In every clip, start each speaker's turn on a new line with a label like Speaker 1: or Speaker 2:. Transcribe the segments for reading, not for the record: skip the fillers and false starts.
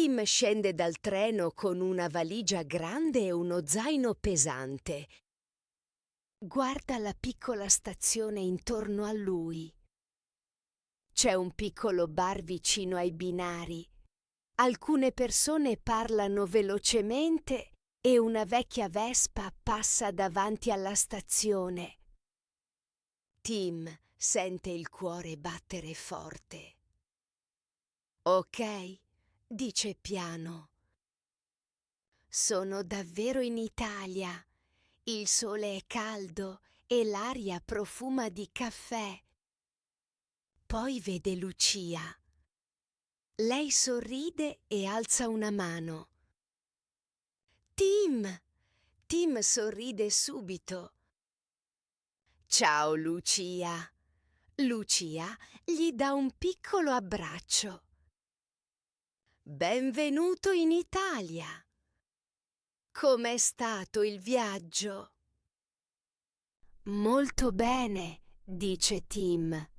Speaker 1: Tim scende dal treno con una valigia grande e uno zaino pesante. Guarda la piccola stazione intorno a lui. C'è un piccolo bar vicino ai binari. Alcune persone parlano velocemente e una vecchia Vespa passa davanti alla stazione. Tim sente il cuore battere forte. Ok, dice piano. Sono davvero in Italia. Il sole è caldo e l'aria profuma di caffè. Poi vede Lucia. Lei sorride e alza una mano. Tim! Tim sorride subito. Ciao Lucia. Lucia gli dà un piccolo abbraccio. Benvenuto in Italia. Com'è stato il viaggio? Molto bene, dice Tim.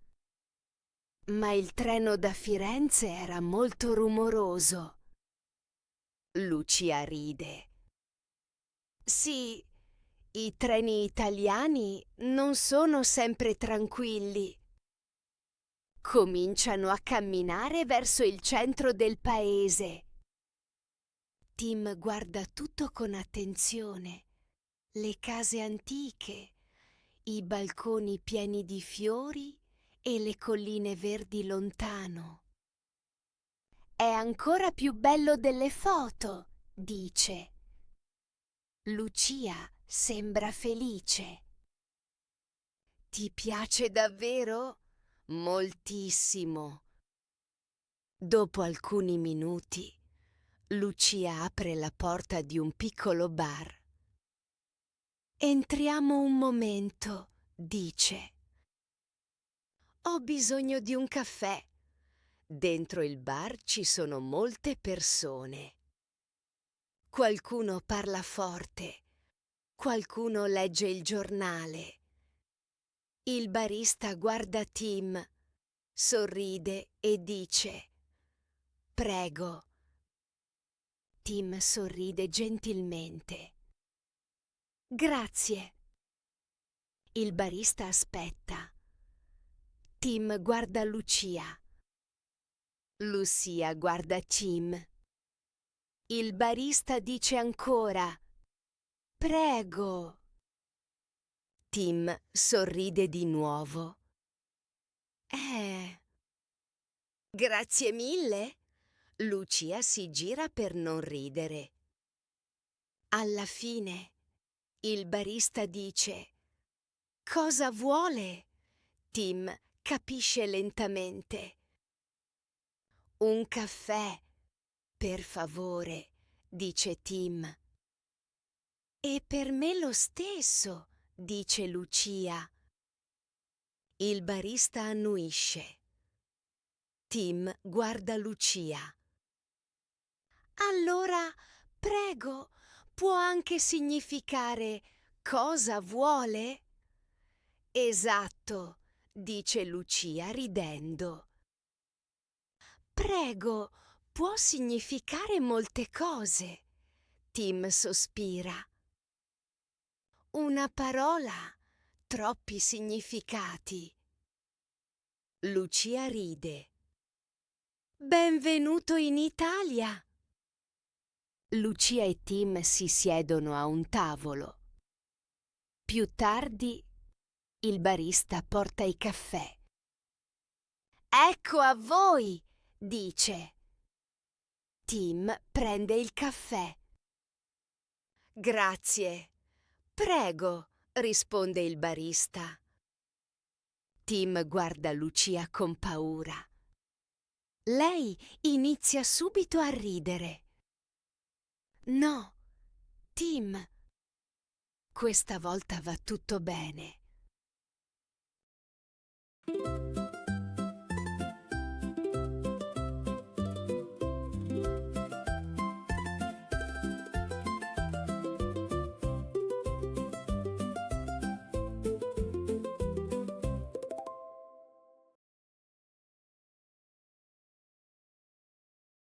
Speaker 1: Ma il treno da Firenze era molto rumoroso. Lucia ride. Sì, i treni italiani non sono sempre tranquilli. Cominciano a camminare verso il centro del paese. Tim guarda tutto con attenzione. Le case antiche, i balconi pieni di fiori e le colline verdi lontano. È ancora più bello delle foto, dice. Lucia sembra felice. Ti piace davvero? Moltissimo. Dopo alcuni minuti, Lucia apre la porta di un piccolo bar. Entriamo un momento, dice. Ho bisogno di un caffè. Dentro il bar ci sono molte persone. Qualcuno parla forte, qualcuno legge il giornale. Il barista guarda Tim, sorride e dice: Prego. Tim sorride gentilmente. Grazie. Il barista aspetta. Tim guarda Lucia. Lucia guarda Tim. Il barista dice ancora: Prego. Tim sorride di nuovo. Grazie mille. Lucia si gira per non ridere. Alla fine, il barista dice: Cosa vuole? Tim capisce lentamente. Un caffè, per favore, dice Tim. E per me lo stesso, dice Lucia. Il barista annuisce. Tim guarda Lucia. Allora, prego, può anche significare cosa vuole? Esatto, dice Lucia ridendo. Prego, può significare molte cose. Tim sospira. Una parola, troppi significati. Lucia ride. Benvenuto in Italia. Lucia e Tim si siedono a un tavolo. Più tardi, il barista porta i caffè. Ecco a voi, dice. Tim prende il caffè. Grazie. Prego, risponde il barista. Tim guarda Lucia con paura. Lei inizia subito a ridere. No, Tim. Questa volta va tutto bene.